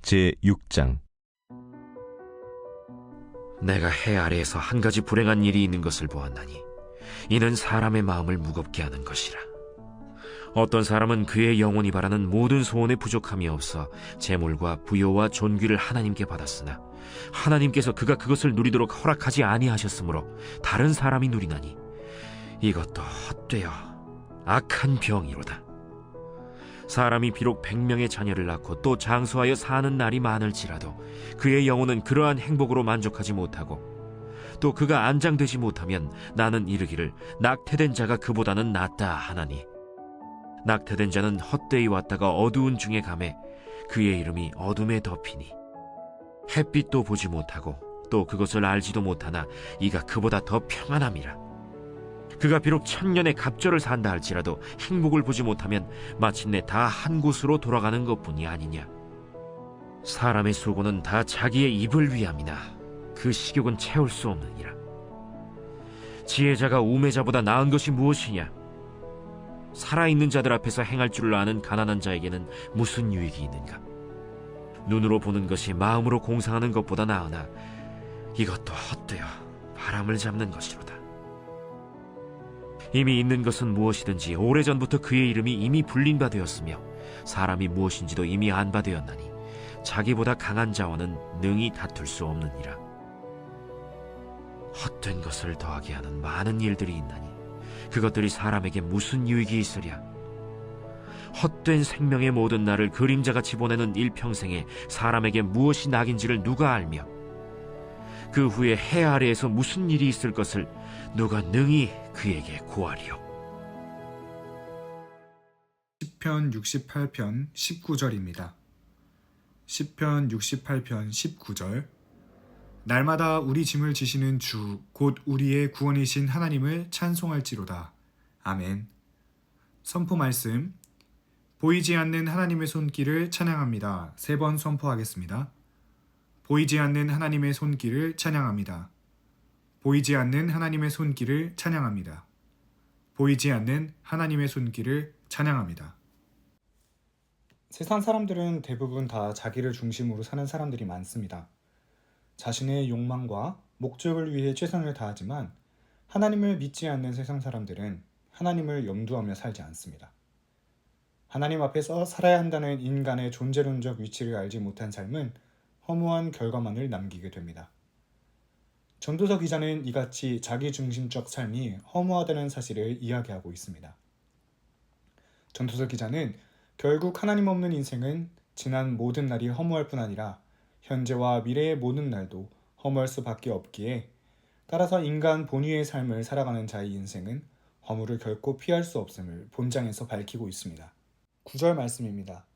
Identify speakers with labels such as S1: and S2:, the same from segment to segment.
S1: 제6장.
S2: 내가 해 아래에서 한 가지 불행한 일이 있는 것을 보았나니 이는 사람의 마음을 무겁게 하는 것이라. 어떤 사람은 그의 영혼이 바라는 모든 소원에 부족함이 없어 재물과 부요와 존귀를 하나님께 받았으나 하나님께서 그가 그것을 누리도록 허락하지 아니하셨으므로 다른 사람이 누리나니 이것도 헛되어 악한 병이로다. 사람이 비록 100명의 자녀를 낳고 또 장수하여 사는 날이 많을지라도 그의 영혼은 그러한 행복으로 만족하지 못하고 또 그가 안장되지 못하면 나는 이르기를 낙태된 자가 그보다는 낫다 하나니, 낙태된 자는 헛되이 왔다가 어두운 중에 가매 그의 이름이 어둠에 덮이니 햇빛도 보지 못하고 또 그것을 알지도 못하나 이가 그보다 더 평안함이라. 그가 비록 1000년의 갑절을 산다 할지라도 행복을 보지 못하면 마침내 다 한 곳으로 돌아가는 것뿐이 아니냐. 사람의 수고는 다 자기의 입을 위함이나 그 식욕은 채울 수 없느니라. 지혜자가 우매자보다 나은 것이 무엇이냐? 살아있는 자들 앞에서 행할 줄을 아는 가난한 자에게는 무슨 유익이 있는가? 눈으로 보는 것이 마음으로 공상하는 것보다 나으나 이것도 헛되어 바람을 잡는 것이로다. 이미 있는 것은 무엇이든지 오래전부터 그의 이름이 이미 불린 바 되었으며 사람이 무엇인지도 이미 안 바 되었나니 자기보다 강한 자와는 능히 다툴 수 없느니라. 헛된 것을 더하게 하는 많은 일들이 있나니 그것들이 사람에게 무슨 유익이 있으랴. 헛된 생명의 모든 날을 그림자같이 보내는 일평생에 사람에게 무엇이 낙인지를 누가 알며 그 후에 해 아래에서 무슨 일이 있을 것을 누가 능히 그에게 고하리요.
S3: 시편 68편 19절입니다. 시편 68편 19절. 날마다 우리 짐을 지시는 주 곧 우리의 구원이신 하나님을 찬송할지로다. 아멘. 선포 말씀. 보이지 않는 하나님의 손길을 찬양합니다. 3번 선포하겠습니다. 보이지 않는 하나님의 손길을 찬양합니다. 보이지 않는 하나님의 손길을 찬양합니다. 보이지 않는 하나님의 손길을 찬양합니다. 세상 사람들은 대부분 다 자기를 중심으로 사는 사람들이 많습니다. 자신의 욕망과 목적을 위해 최선을 다하지만 하나님을 믿지 않는 세상 사람들은 하나님을 염두하며 살지 않습니다. 하나님 앞에서 살아야 한다는 인간의 존재론적 위치를 알지 못한 삶은 허무한 결과만을 남기게 됩니다. 전도서 기자는 이같이 자기중심적 삶이 허무하다는 사실을 이야기하고 있습니다. 전도서 기자는 결국 하나님 없는 인생은 지난 모든 날이 허무할 뿐 아니라 현재와 미래의 모든 날도 허무할 수밖에 없기에 따라서 인간 본위의 삶을 살아가는 자의 인생은 허무를 결코 피할 수 없음을 본장에서 밝히고 있습니다. 9절 말씀입니다.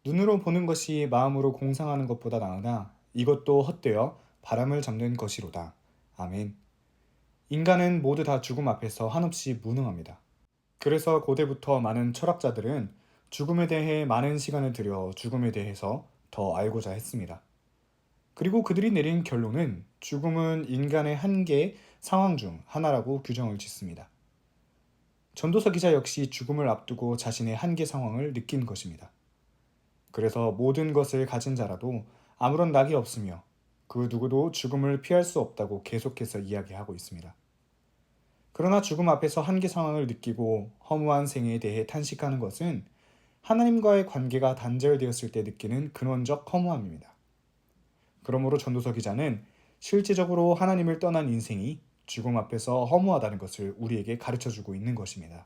S3: 눈으로 보는 것이 마음으로 공상하는 것보다 나으나 이것도 헛되어 바람을 잡는 것이로다. 아멘. 인간은 모두 다 죽음 앞에서 한없이 무능합니다. 그래서 고대부터 많은 철학자들은 죽음에 대해 많은 시간을 들여 죽음에 대해서 더 알고자 했습니다. 그리고 그들이 내린 결론은 죽음은 인간의 한계 상황 중 하나라고 규정을 짓습니다. 전도서 기자 역시 죽음을 앞두고 자신의 한계 상황을 느낀 것입니다. 그래서 모든 것을 가진 자라도 아무런 낙이 없으며 그 누구도 죽음을 피할 수 없다고 계속해서 이야기하고 있습니다. 그러나 죽음 앞에서 한계 상황을 느끼고 허무한 생에 대해 탄식하는 것은 하나님과의 관계가 단절되었을 때 느끼는 근원적 허무함입니다. 그러므로 전도서 기자는 실제적으로 하나님을 떠난 인생이 죽음 앞에서 허무하다는 것을 우리에게 가르쳐주고 있는 것입니다.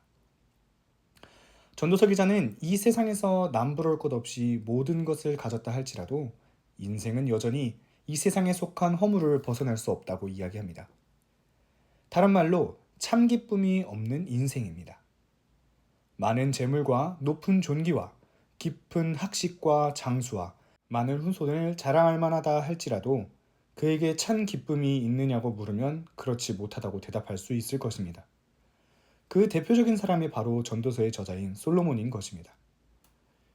S3: 전도서 기자는 이 세상에서 남부러울 것 없이 모든 것을 가졌다 할지라도 인생은 여전히 이 세상에 속한 허물을 벗어날 수 없다고 이야기합니다. 다른 말로 참 기쁨이 없는 인생입니다. 많은 재물과 높은 존귀와 깊은 학식과 장수와 많은 후손을 자랑할 만하다 할지라도 그에게 참 기쁨이 있느냐고 물으면 그렇지 못하다고 대답할 수 있을 것입니다. 그 대표적인 사람이 바로 전도서의 저자인 솔로몬인 것입니다.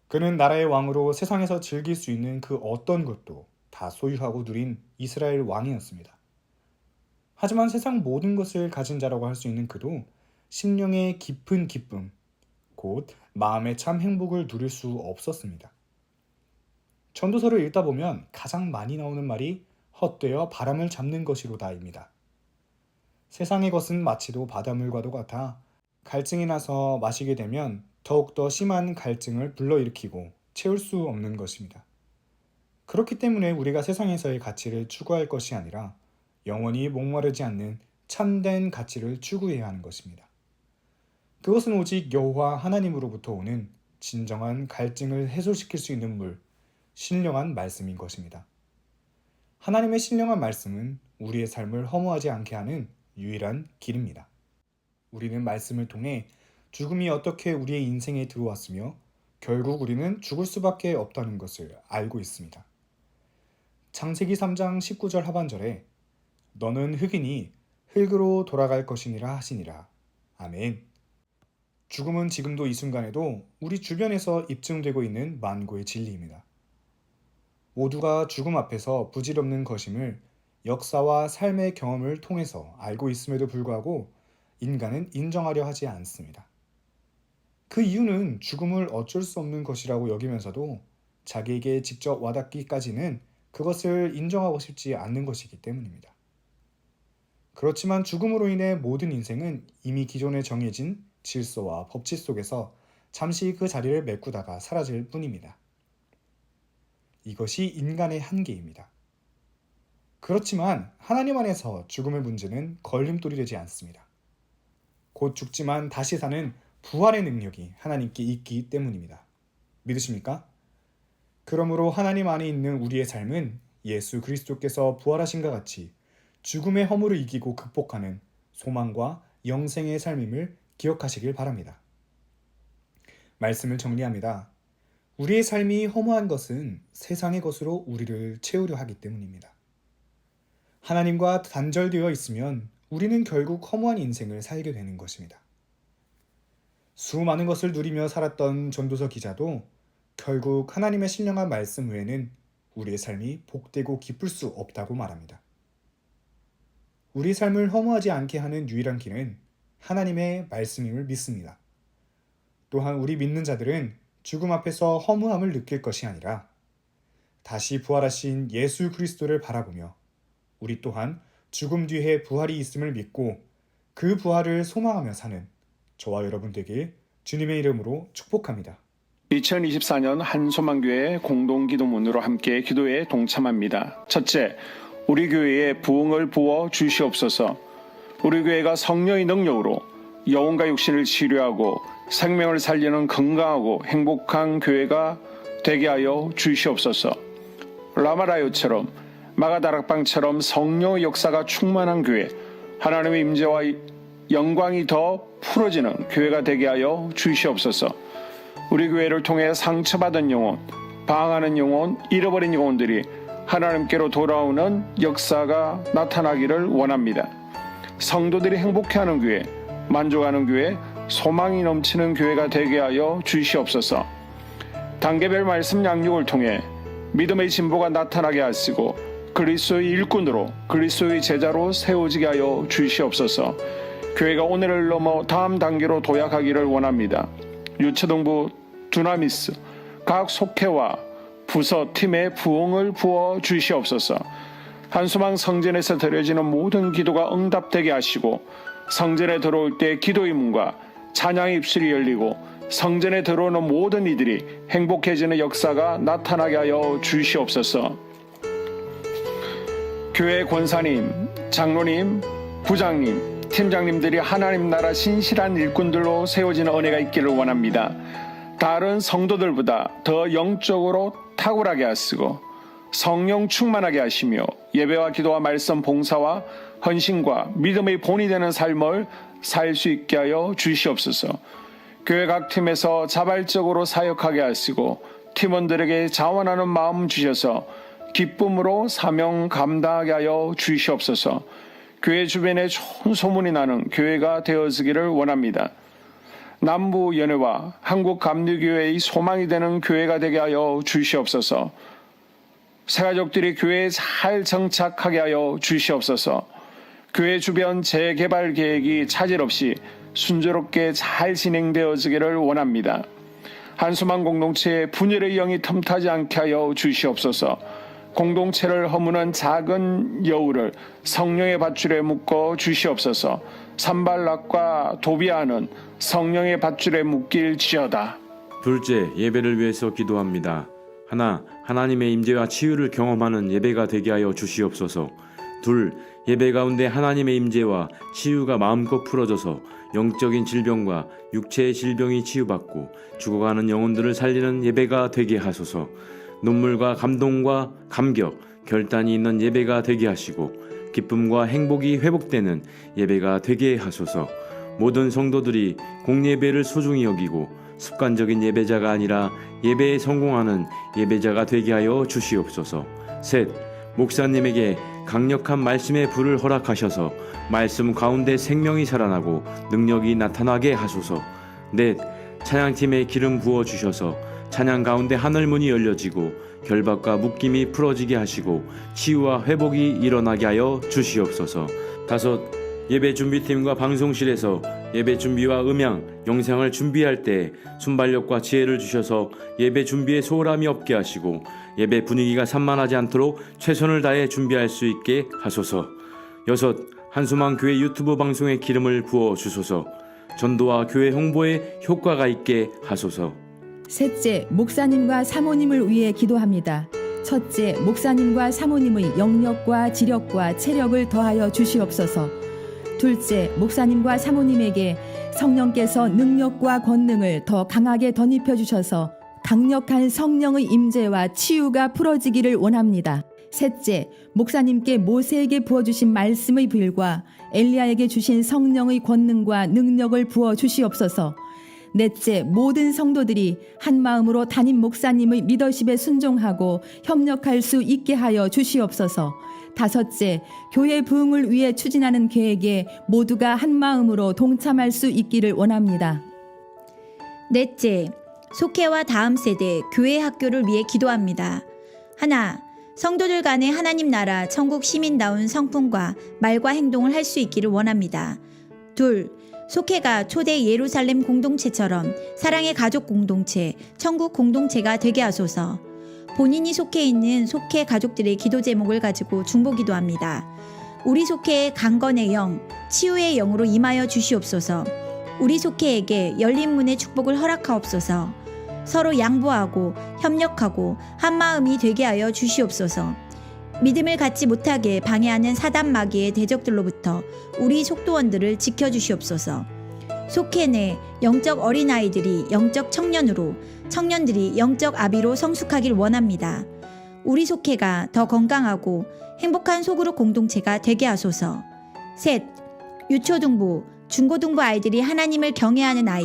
S3: 그는 나라의 왕으로 세상에서 즐길 수 있는 그 어떤 것도 다 소유하고 누린 이스라엘 왕이었습니다. 하지만 세상 모든 것을 가진 자라고 할 수 있는 그도 심령의 깊은 기쁨, 곧 마음의 참 행복을 누릴 수 없었습니다. 전도서를 읽다 보면 가장 많이 나오는 말이 헛되어 바람을 잡는 것이로다입니다. 세상의 것은 마치도 바닷물과도 같아 갈증이 나서 마시게 되면 더욱더 심한 갈증을 불러일으키고 채울 수 없는 것입니다. 그렇기 때문에 우리가 세상에서의 가치를 추구할 것이 아니라 영원히 목마르지 않는 참된 가치를 추구해야 하는 것입니다. 그것은 오직 여호와 하나님으로부터 오는 진정한 갈증을 해소시킬 수 있는 물, 신령한 말씀인 것입니다. 하나님의 신령한 말씀은 우리의 삶을 허무하지 않게 하는 유일한 길입니다. 우리는 말씀을 통해 죽음이 어떻게 우리의 인생에 들어왔으며 결국 우리는 죽을 수밖에 없다는 것을 알고 있습니다. 창세기 3장 19절 하반절에 너는 흙이니 흙으로 돌아갈 것이니라 하시니라. 아멘. 죽음은 지금도 이 순간에도 우리 주변에서 입증되고 있는 만고의 진리입니다. 모두가 죽음 앞에서 부질없는 것임을 역사와 삶의 경험을 통해서 알고 있음에도 불구하고 인간은 인정하려 하지 않습니다. 그 이유는 죽음을 어쩔 수 없는 것이라고 여기면서도 자기에게 직접 와닿기까지는 그것을 인정하고 싶지 않는 것이기 때문입니다. 그렇지만 죽음으로 인해 모든 인생은 이미 기존에 정해진 질서와 법칙 속에서 잠시 그 자리를 메꾸다가 사라질 뿐입니다. 이것이 인간의 한계입니다. 그렇지만 하나님 안에서 죽음의 문제는 걸림돌이 되지 않습니다. 곧 죽지만 다시 사는 부활의 능력이 하나님께 있기 때문입니다. 믿으십니까? 그러므로 하나님 안에 있는 우리의 삶은 예수 그리스도께서 부활하신 것 같이 죽음의 허물을 이기고 극복하는 소망과 영생의 삶임을 기억하시길 바랍니다. 말씀을 정리합니다. 우리의 삶이 허무한 것은 세상의 것으로 우리를 채우려 하기 때문입니다. 하나님과 단절되어 있으면 우리는 결국 허무한 인생을 살게 되는 것입니다. 수많은 것을 누리며 살았던 전도서 기자도 결국 하나님의 신령한 말씀 외에는 우리의 삶이 복되고 기쁠 수 없다고 말합니다. 우리 삶을 허무하지 않게 하는 유일한 길은 하나님의 말씀임을 믿습니다. 또한 우리 믿는 자들은 죽음 앞에서 허무함을 느낄 것이 아니라 다시 부활하신 예수 그리스도를 바라보며 우리 또한 죽음 뒤에 부활이 있음을 믿고 그 부활을 소망하며 사는 저와 여러분 되길 주님의 이름으로 축복합니다.
S1: 2024년 한소망교회 공동기도문으로 함께 기도에 동참합니다. 첫째, 우리 교회에 부흥을 부어 주시옵소서. 우리 교회가 성령의 능력으로 영혼과 육신을 치료하고 생명을 살리는 건강하고 행복한 교회가 되게 하여 주시옵소서. 라마라요처럼 마가다락방처럼 성령의 역사가 충만한 교회, 하나님의 임재와 영광이 더 풀어지는 교회가 되게 하여 주시옵소서. 우리 교회를 통해 상처받은 영혼, 방황하는 영혼, 잃어버린 영혼들이 하나님께로 돌아오는 역사가 나타나기를 원합니다. 성도들이 행복해하는 교회, 만족하는 교회, 소망이 넘치는 교회가 되게 하여 주시옵소서. 단계별 말씀 양육을 통해 믿음의 진보가 나타나게 하시고 그리스도의 일꾼으로 그리스도의 제자로 세워지게 하여 주시옵소서. 교회가 오늘을 넘어 다음 단계로 도약하기를 원합니다. 유초등부 두나미스 각 속회와 부서 팀에 부흥을 부어 주시옵소서. 한소망 성전에서 드려지는 모든 기도가 응답되게 하시고 성전에 들어올 때 기도의 문과 찬양의 입술이 열리고 성전에 들어오는 모든 이들이 행복해지는 역사가 나타나게 하여 주시옵소서. 교회 권사님, 장로님, 부장님, 팀장님들이 하나님 나라 신실한 일꾼들로 세워지는 은혜가 있기를 원합니다. 다른 성도들보다 더 영적으로 탁월하게 하시고 성령 충만하게 하시며 예배와 기도와 말씀 봉사와 헌신과 믿음의 본이 되는 삶을 살 수 있게 하여 주시옵소서. 교회 각 팀에서 자발적으로 사역하게 하시고 팀원들에게 자원하는 마음 주셔서 기쁨으로 사명 감당하게 하여 주시옵소서. 교회 주변에 좋은 소문이 나는 교회가 되어지기를 원합니다. 남부 연회와 한국 감리교회의 소망이 되는 교회가 되게 하여 주시옵소서. 새가족들이 교회에 잘 정착하게 하여 주시옵소서. 교회 주변 재개발 계획이 차질 없이 순조롭게 잘 진행되어지기를 원합니다. 한수만 공동체에 분열의 영이 틈타지 않게 하여 주시옵소서. 공동체를 허무는 작은 여우를 성령의 밧줄에 묶어 주시옵소서. 산발락과 도비아는 성령의 밧줄에 묶일지어다.
S4: 둘째, 예배를 위해서 기도합니다. 하나, 하나님의 임재와 치유를 경험하는 예배가 되게 하여 주시옵소서. 둘, 예배 가운데 하나님의 임재와 치유가 마음껏 풀어져서 영적인 질병과 육체의 질병이 치유받고 죽어가는 영혼들을 살리는 예배가 되게 하소서. 눈물과 감동과 감격, 결단이 있는 예배가 되게 하시고 기쁨과 행복이 회복되는 예배가 되게 하소서. 모든 성도들이 공예배를 소중히 여기고 습관적인 예배자가 아니라 예배에 성공하는 예배자가 되게 하여 주시옵소서. 셋, 목사님에게 강력한 말씀의 불을 허락하셔서 말씀 가운데 생명이 살아나고 능력이 나타나게 하소서. 넷, 찬양팀에 기름 부어 주셔서 찬양 가운데 하늘문이 열려지고 결박과 묶임이 풀어지게 하시고 치유와 회복이 일어나게 하여 주시옵소서. 다섯, 예배 준비팀과 방송실에서 예배 준비와 음향, 영상을 준비할 때 순발력과 지혜를 주셔서 예배 준비에 소홀함이 없게 하시고 예배 분위기가 산만하지 않도록 최선을 다해 준비할 수 있게 하소서. 여섯, 한수만 교회 유튜브 방송에 기름을 부어 주소서. 전도와 교회 홍보에 효과가 있게 하소서.
S5: 셋째, 목사님과 사모님을 위해 기도합니다. 첫째, 목사님과 사모님의 영력과 지력과 체력을 더하여 주시옵소서. 둘째, 목사님과 사모님에게 성령께서 능력과 권능을 더 강하게 덧입혀 주셔서 강력한 성령의 임재와 치유가 풀어지기를 원합니다. 셋째, 목사님께 모세에게 부어주신 말씀의 불과 엘리야에게 주신 성령의 권능과 능력을 부어 주시옵소서. 넷째, 모든 성도들이 한 마음으로 담임 목사님의 리더십에 순종하고 협력할 수 있게 하여 주시옵소서. 다섯째, 교회 부흥을 위해 추진하는 계획에 모두가 한 마음으로 동참할 수 있기를 원합니다.
S6: 넷째, 속회와 다음 세대 교회 학교를 위해 기도합니다. 하나, 성도들 간의 하나님 나라 천국 시민다운 성품과 말과 행동을 할 수 있기를 원합니다. 둘, 속회가 초대 예루살렘 공동체처럼 사랑의 가족 공동체, 천국 공동체가 되게 하소서. 본인이 속해 있는 속회 가족들의 기도 제목을 가지고 중보 기도합니다. 우리 속회의 강건의 영, 치유의 영으로 임하여 주시옵소서. 우리 속회에게 열린 문의 축복을 허락하옵소서. 서로 양보하고 협력하고 한마음이 되게 하여 주시옵소서. 믿음을 갖지 못하게 방해하는 사단 마귀의 대적들로부터 우리 속도원들을 지켜주시옵소서. 속회 내 영적 어린아이들이 영적 청년으로, 청년들이 영적 아비로 성숙하길 원합니다. 우리 속회가 더 건강하고 행복한 소그룹 공동체가 되게 하소서. 셋, 유초등부, 중고등부 아이들이 하나님을 경외하는 아이,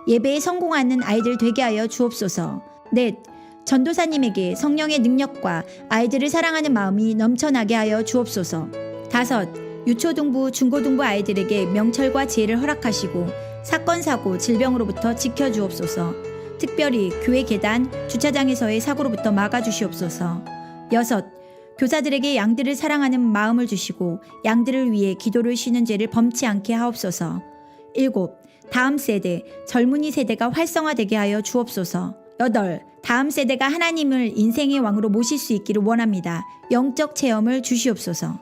S6: 예배에 성공하는 아이들 되게 하여 주옵소서. 넷, 전도사님에게 성령의 능력과 아이들을 사랑하는 마음이 넘쳐나게 하여 주옵소서. 다섯, 유초등부, 중고등부 아이들에게 명철과 지혜를 허락하시고 사건, 사고, 질병으로부터 지켜주옵소서. 특별히 교회 계단, 주차장에서의 사고로부터 막아주시옵소서. 여섯, 교사들에게 양들을 사랑하는 마음을 주시고 양들을 위해 기도를 쉬는 죄를 범치 않게 하옵소서. 일곱, 다음 세대, 젊은이 세대가 활성화되게 하여 주옵소서. 여덟, 다음 세대가 하나님을 인생의 왕으로 모실 수 있기를 원합니다. 영적 체험을 주시옵소서.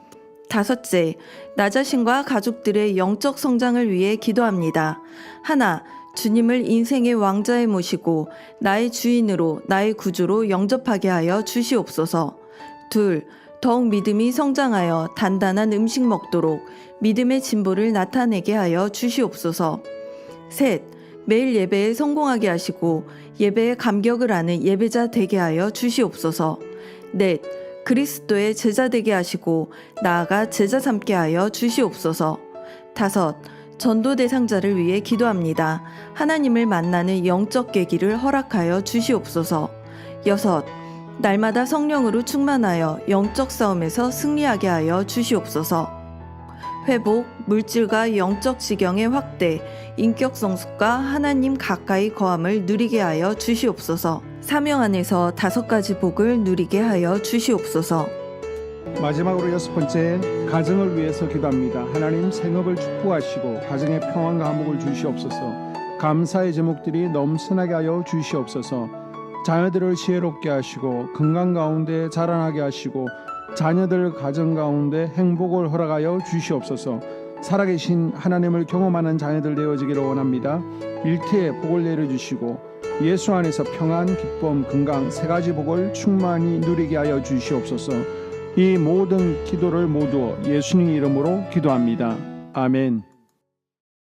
S7: 다섯째, 나 자신과 가족들의 영적 성장을 위해 기도합니다. 하나, 주님을 인생의 왕자에 모시고 나의 주인으로 나의 구주로 영접하게 하여 주시옵소서. 둘, 더욱 믿음이 성장하여 단단한 음식 먹도록 믿음의 진보를 나타내게 하여 주시옵소서. 셋, 매일 예배에 성공하게 하시고 예배에 감격을 하는 예배자 되게 하여 주시옵소서. 넷, 그리스도의 제자 되게 하시고 나아가 제자 삼게 하여 주시옵소서. 다섯, 전도 대상자를 위해 기도합니다. 하나님을 만나는 영적 계기를 허락하여 주시옵소서. 여섯, 날마다 성령으로 충만하여 영적 싸움에서 승리하게 하여 주시옵소서. 회복, 물질과 영적 지경의 확대, 인격 성숙과 하나님 가까이 거함을 누리게 하여 주시옵소서. 사명 안에서 5가지 복을 누리게 하여 주시옵소서.
S1: 마지막으로 6번째, 가정을 위해서 기도합니다. 하나님 생업을 축복하시고 가정에 평안과 화목을 주시옵소서. 감사의 제목들이 넘쳐나게 하여 주시옵소서. 자녀들을 지혜롭게 하시고 건강 가운데 자라나게 하시고 자녀들 가정 가운데 행복을 허락하여 주시옵소서. 살아계신 하나님을 경험하는 자녀들 되어지기를 원합니다. 일터에 복을 내려주시고 예수 안에서 평안, 기쁨, 건강 세 가지 복을 충만히 누리게 하여 주시옵소서. 이 모든 기도를 모두 예수님 이름으로 기도합니다. 아멘.